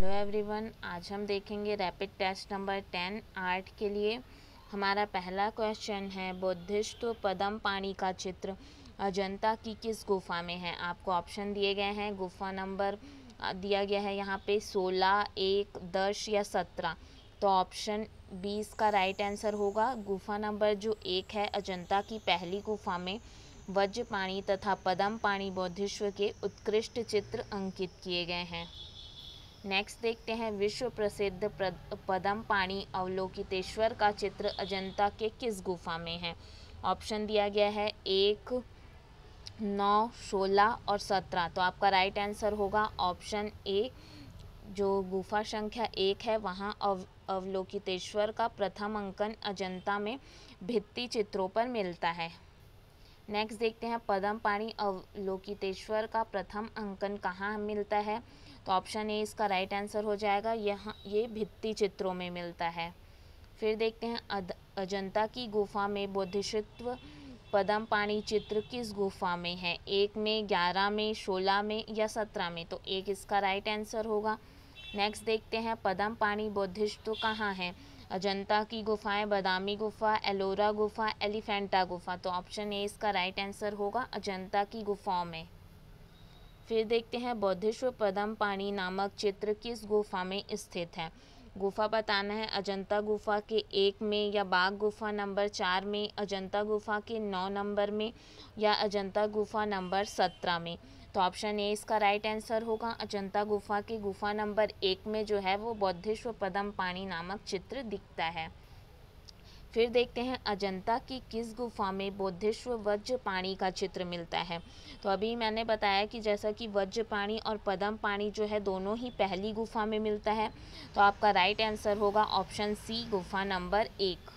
Hello everyone, आज हम देखेंगे रैपिड टेस्ट नंबर 10 आर्ट के लिए। हमारा पहला क्वेश्चन है, बुद्धिस्ट पदमपाणि का चित्र अजंता की किस गुफा में है। आपको ऑप्शन दिए गए हैं। गुफा नंबर दिया गया है यहाँ पे 16, 1, 10 या 17। तो ऑप्शन 20 का राइट आंसर होगा। गुफा नंबर जो 1 है, अजंता की पहली गुफा में वज्रपाणि तथा पदमपाणि बोधिश्व के उत्कृष्ट चित्र अंकित किए गए हैं। नेक्स्ट देखते हैं, विश्व प्रसिद्ध पदमपाणि अवलोकितेश्वर का चित्र अजंता के किस गुफा में है। ऑप्शन दिया गया है 1, 9, 16 और 17। तो आपका राइट आंसर होगा ऑप्शन ए। जो गुफा संख्या 1 है वहाँ अवलोकितेश्वर का प्रथम अंकन अजंता में भित्ति चित्रों पर मिलता है। नेक्स्ट देखते हैं, पदमपाणि अवलोकितेश्वर का प्रथम अंकन कहाँ मिलता है। तो ऑप्शन ए इसका राइट आंसर हो जाएगा। ये भित्ति चित्रों में मिलता है। फिर देखते हैं, अजंता की गुफा में बोधिसत्व पदमपाणि चित्र किस गुफा में है। 1 में, 11 में, 16 में या 17 में। तो 1 इसका राइट आंसर होगा। नेक्स्ट देखते हैं, पदमपाणि बोधिसत्व कहाँ है। अजंता की गुफाएं बादामी गुफा, एलोरा गुफा, एलिफेंटा गुफा। तो ऑप्शन ए इसका राइट आंसर होगा, अजंता की गुफाओं में। फिर देखते हैं, बोधिश्व पदमपाणि नामक चित्र किस गुफा में स्थित है। गुफा बताना है। अजंता गुफा के 1 में या बाघ गुफा नंबर 4 में, अजंता गुफा के 9 नंबर में या अजंता गुफा नंबर 17 में। तो ऑप्शन ए इसका राइट आंसर होगा। अजंता गुफा के गुफा नंबर 1 में जो है वो बोधिश्व पदमपाणि नामक चित्र दिखता है। फिर देखते हैं, अजंता की किस गुफा में बोधिश्व वज्रपाणि का चित्र मिलता है। तो अभी मैंने बताया कि जैसा कि वज्रपाणि और पदमपाणि जो है दोनों ही पहली गुफा में मिलता है। तो आपका राइट आंसर होगा ऑप्शन सी, गुफा नंबर 1।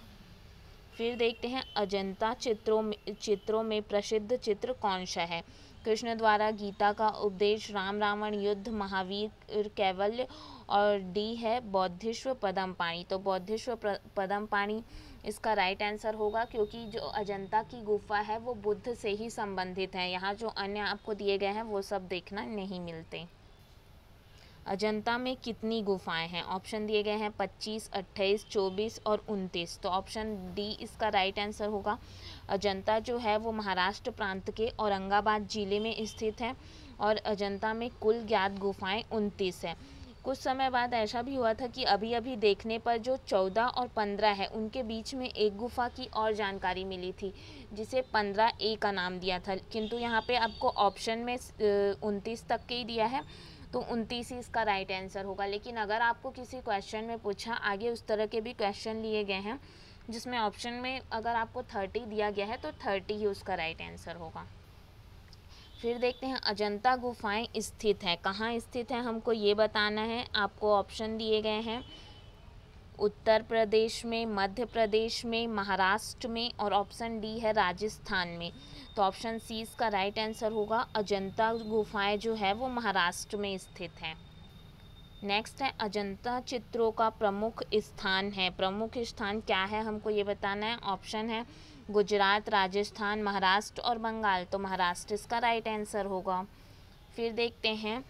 फिर देखते हैं, अजंता चित्रों में प्रसिद्ध चित्र कौन सा है। कृष्ण द्वारा गीता का उपदेश, राम रावण युद्ध, महावीर कैवल्य और डी है बोधिश्व पदमपाणि। तो बोधिश्व पदमपाणि इसका राइट आंसर होगा, क्योंकि जो अजंता की गुफा है वो बुद्ध से ही संबंधित है। यहाँ जो अन्य आपको दिए गए हैं वो सब देखना नहीं मिलते। अजंता में कितनी गुफाएं हैं। ऑप्शन दिए गए हैं 25, 28, 24 और 29। तो ऑप्शन डी इसका राइट आंसर होगा। अजंता जो है वो महाराष्ट्र प्रांत के औरंगाबाद जिले में स्थित है और अजंता में कुल ज्ञात गुफाएं 29 है। कुछ समय बाद ऐसा भी हुआ था कि अभी अभी देखने पर जो 14 और 15 है उनके बीच में एक गुफा की और जानकारी मिली थी, जिसे 15A का नाम दिया था। किंतु यहाँ पे आपको ऑप्शन में 29 तक के ही दिया है, तो 29 ही इसका राइट आंसर होगा। लेकिन अगर आपको किसी क्वेश्चन में पूछा, आगे उस तरह के भी क्वेश्चन लिए गए हैं जिसमें ऑप्शन में अगर आपको 30 दिया गया है तो 30 ही उसका राइट आंसर होगा। फिर देखते हैं, अजंता गुफाएं स्थित है कहाँ स्थित है, हमको ये बताना है। आपको ऑप्शन दिए गए हैं उत्तर प्रदेश में, मध्य प्रदेश में, महाराष्ट्र में और ऑप्शन डी है राजस्थान में। तो ऑप्शन सी इसका राइट आंसर होगा। अजंता गुफाएं जो है वो महाराष्ट्र में स्थित है। नेक्स्ट है, अजंता चित्रों का प्रमुख स्थान है। प्रमुख स्थान क्या है हमको ये बताना है। ऑप्शन है गुजरात, राजस्थान, महाराष्ट्र और बंगाल। तो महाराष्ट्र इसका राइट आंसर होगा। फिर देखते हैं,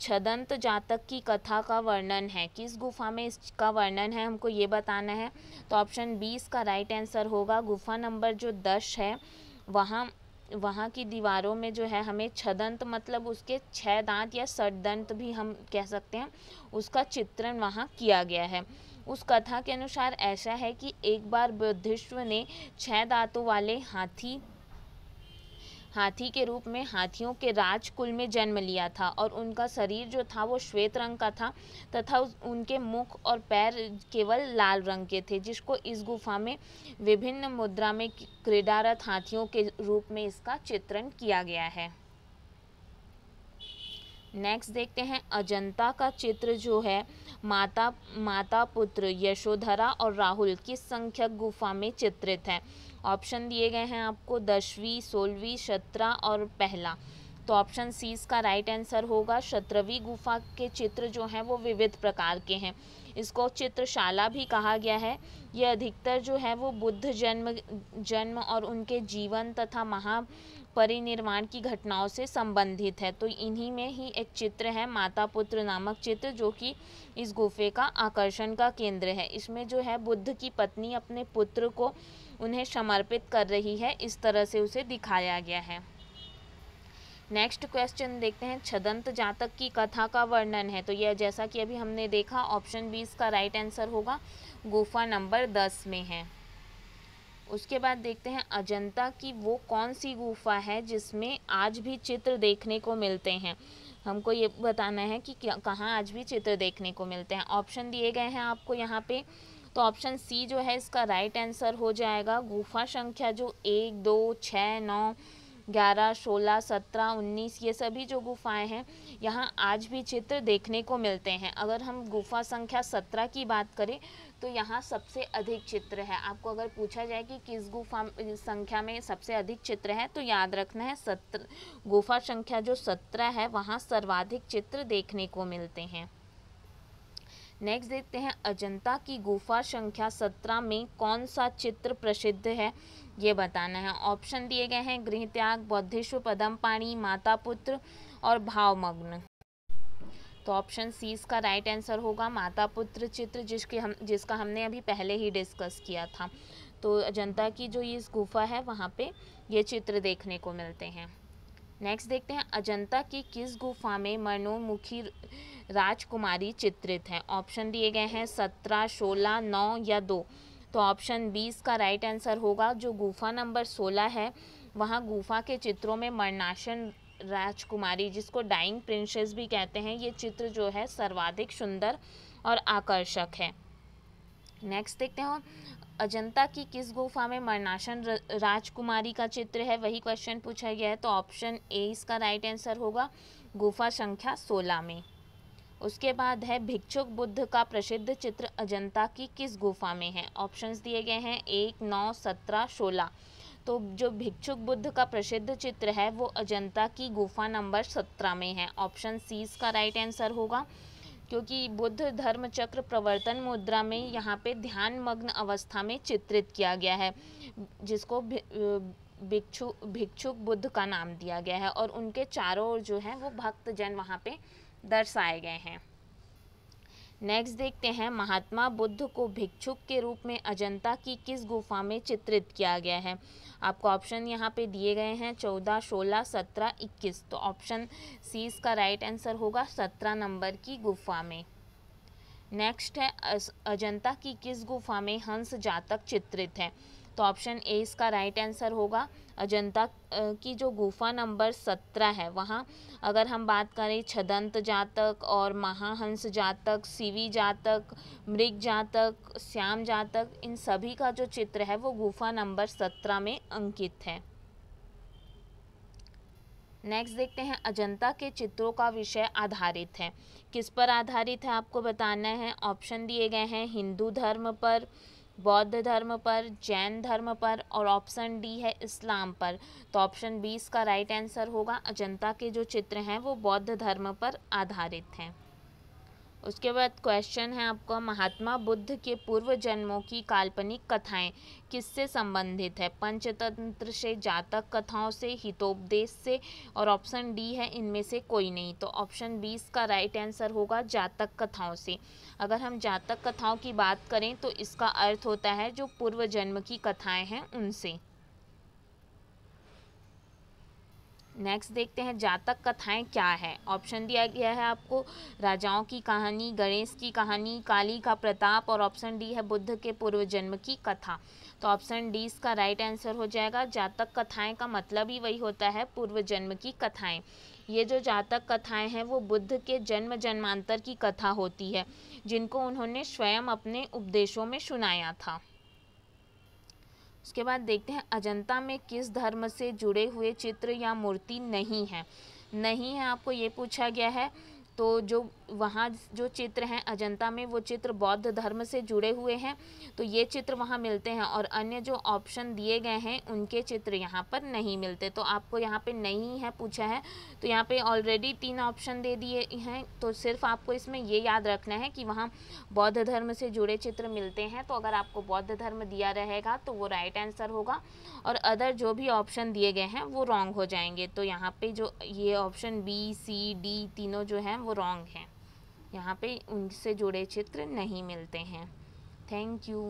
छदंत जातक की कथा का वर्णन है। किस गुफा में इसका वर्णन है हमको ये बताना है। तो ऑप्शन बी इसका राइट आंसर होगा। गुफा नंबर जो 10 है वहाँ की दीवारों में जो है हमें छदंत मतलब उसके 6 दांत या षड्दंत भी हम कह सकते हैं, उसका चित्रण वहाँ किया गया है। उस कथा के अनुसार ऐसा है कि एक बार बोधिश्व ने 6 दांतों वाले हाथी के रूप में हाथियों के राजकुल में जन्म लिया था और उनका शरीर जो था वो श्वेत रंग का था तथा उनके मुख और पैर केवल लाल रंग के थे, जिसको इस गुफा में विभिन्न मुद्रा में क्रीडारत हाथियों के रूप में इसका चित्रण किया गया है। नेक्स्ट देखते हैं, अजंता का चित्र जो है माता पुत्र यशोधरा और राहुल किस संख्यक गुफा में चित्रित है। ऑप्शन दिए गए हैं आपको 10वीं, 16वीं, 17 और पहला। तो ऑप्शन सी इसका राइट आंसर होगा। 17वीं गुफा के चित्र जो हैं वो विविध प्रकार के हैं। इसको चित्रशाला भी कहा गया है। ये अधिकतर जो है वो बुद्ध जन्म और उनके जीवन तथा महापरिनिर्वाण की घटनाओं से संबंधित है। तो इन्हीं में ही एक चित्र है माता पुत्र नामक चित्र, जो कि इस गुफे का आकर्षण का केंद्र है। इसमें जो है बुद्ध की पत्नी अपने पुत्र को उन्हें समर्पित कर रही है, इस तरह से उसे दिखाया गया है। नेक्स्ट क्वेश्चन देखते हैं, छदंत जातक की कथा का वर्णन है। तो यह जैसा कि अभी हमने देखा, ऑप्शन बी इसका राइट आंसर होगा, गुफा नंबर 10 में है। उसके बाद देखते हैं, अजंता की वो कौन सी गुफा है जिसमें आज भी चित्र देखने को मिलते हैं। हमको ये बताना है कि कहाँ आज भी चित्र देखने को मिलते हैं। ऑप्शन दिए गए हैं आपको यहाँ पे। तो ऑप्शन सी जो है इसका राइट आंसर हो जाएगा। गुफा संख्या जो 1, 2, 6, 9, 11, 16, 17, 19 ये सभी जो गुफाएं हैं यहाँ आज भी चित्र देखने को मिलते हैं। अगर हम गुफा संख्या 17 की बात करें तो यहाँ सबसे अधिक चित्र है। आपको अगर पूछा जाए कि किस गुफा संख्या में सबसे अधिक चित्र है, तो याद रखना है गुफा संख्या जो 17 है वहाँ सर्वाधिक चित्र देखने को मिलते हैं। नेक्स्ट देखते हैं, अजंता की गुफा संख्या 17 में कौन सा चित्र प्रसिद्ध है, ये बताना है। ऑप्शन दिए गए हैं, गृह त्याग, बौद्धिष्व, पदम पाणी, माता पुत्र और भावमग्न। तो ऑप्शन सी इसका राइट आंसर होगा, माता पुत्र चित्र, जिसका हमने अभी पहले ही डिस्कस किया था। तो अजंता की जो ये गुफा है वहाँ पे ये चित्र देखने को मिलते हैं। नेक्स्ट देखते हैं, अजंता की किस गुफा में मनोमुखी राजकुमारी चित्रित है। ऑप्शन दिए गए हैं 17, 16, 9 या 2। तो ऑप्शन बी इसका राइट आंसर होगा। जो गुफा नंबर 16 है वहाँ गुफा के चित्रों में मरणासन राजकुमारी, जिसको डाइंग प्रिंसेस भी कहते हैं, ये चित्र जो है सर्वाधिक सुंदर और आकर्षक है। नेक्स्ट देखते हैं, अजंता की किस गुफा में मरणासन राजकुमारी का चित्र है, वही क्वेश्चन पूछा गया है। तो ऑप्शन ए इसका राइट आंसर होगा, गुफा संख्या 16 में। उसके बाद है, भिक्षुक बुद्ध का प्रसिद्ध चित्र अजंता की किस गुफा में है। ऑप्शंस दिए गए हैं 1, 9, 17, 16। तो जो भिक्षुक बुद्ध का प्रसिद्ध चित्र है वो अजंता की गुफा नंबर 17 में है। ऑप्शन सी इसका राइट आंसर होगा, क्योंकि बुद्ध धर्म चक्र प्रवर्तन मुद्रा में यहाँ पे ध्यान मग्न अवस्था में चित्रित किया गया है, जिसको भिक्षुक बुद्ध का नाम दिया गया है। और उनके चारों ओर जो है वो भक्तजन वहाँ पे दर्शाए गए हैं। नेक्स्ट देखते हैं, महात्मा बुद्ध को भिक्षुक के रूप में अजंता की किस गुफा में चित्रित किया गया है। आपको ऑप्शन यहाँ पे दिए गए हैं 14, 16, 17, 21। तो ऑप्शन सी इसका राइट आंसर होगा, 17 नंबर की गुफा में। नेक्स्ट है, अजंता की किस गुफा में हंस जातक चित्रित है। तो ऑप्शन ए इसका राइट आंसर होगा। अजंता की जो गुफा नंबर 17 है वहाँ अगर हम बात करें छदंत जातक और महाहंस जातक, सीवी जातक, मृग जातक, श्याम जातक, इन सभी का जो चित्र है वो गुफा नंबर 17 में अंकित है। नेक्स्ट देखते हैं, अजंता के चित्रों का विषय आधारित है। किस पर आधारित है आपको बताना है। ऑप्शन दिए गए हैं हिंदू धर्म पर, बौद्ध धर्म पर, जैन धर्म पर और ऑप्शन डी है इस्लाम पर। तो ऑप्शन बी इसका राइट आंसर होगा। अजंता के जो चित्र हैं वो बौद्ध धर्म पर आधारित हैं। उसके बाद क्वेश्चन है आपका, महात्मा बुद्ध के पूर्व जन्मों की काल्पनिक कथाएं किससे संबंधित है। पंचतंत्र से, जातक कथाओं से, हितोपदेश से और ऑप्शन डी है इनमें से कोई नहीं। तो ऑप्शन बी इसका राइट आंसर होगा, जातक कथाओं से। अगर हम जातक कथाओं की बात करें तो इसका अर्थ होता है जो पूर्व जन्म की कथाएं हैं उनसे। नेक्स्ट देखते हैं, जातक कथाएं क्या है। ऑप्शन दिया गया है आपको, राजाओं की कहानी, गणेश की कहानी, काली का प्रताप और ऑप्शन डी है बुद्ध के पूर्व जन्म की कथा। तो ऑप्शन डी इसका राइट आंसर हो जाएगा। जातक कथाएं का मतलब ही वही होता है, पूर्व जन्म की कथाएं। ये जो जातक कथाएं हैं वो बुद्ध के जन्म जन्मांतर की कथा होती है, जिनको उन्होंने स्वयं अपने उपदेशों में सुनाया था। उसके बाद देखते हैं, अजंता में किस धर्म से जुड़े हुए चित्र या मूर्ति नहीं है। नहीं है आपको ये पूछा गया है। तो जो वहाँ जो चित्र हैं अजंता में, वो चित्र बौद्ध धर्म से जुड़े हुए हैं, तो ये चित्र वहाँ मिलते हैं, और अन्य जो ऑप्शन दिए गए हैं उनके चित्र यहाँ पर नहीं मिलते। तो आपको यहाँ पे नहीं है पूछा है, तो यहाँ पे ऑलरेडी 3 ऑप्शन दे दिए हैं, तो सिर्फ आपको इसमें ये याद रखना है कि वहाँ बौद्ध धर्म से जुड़े चित्र मिलते हैं। तो अगर आपको बौद्ध धर्म दिया रहेगा तो वो राइट आंसर होगा, और अदर जो भी ऑप्शन दिए गए हैं वो रॉन्ग हो जाएंगे। तो यहाँ पे जो ये ऑप्शन बी, सी, डी तीनों जो हैं वो रॉन्ग हैं, यहाँ पे उनसे जुड़े चित्र नहीं मिलते हैं। Thank you.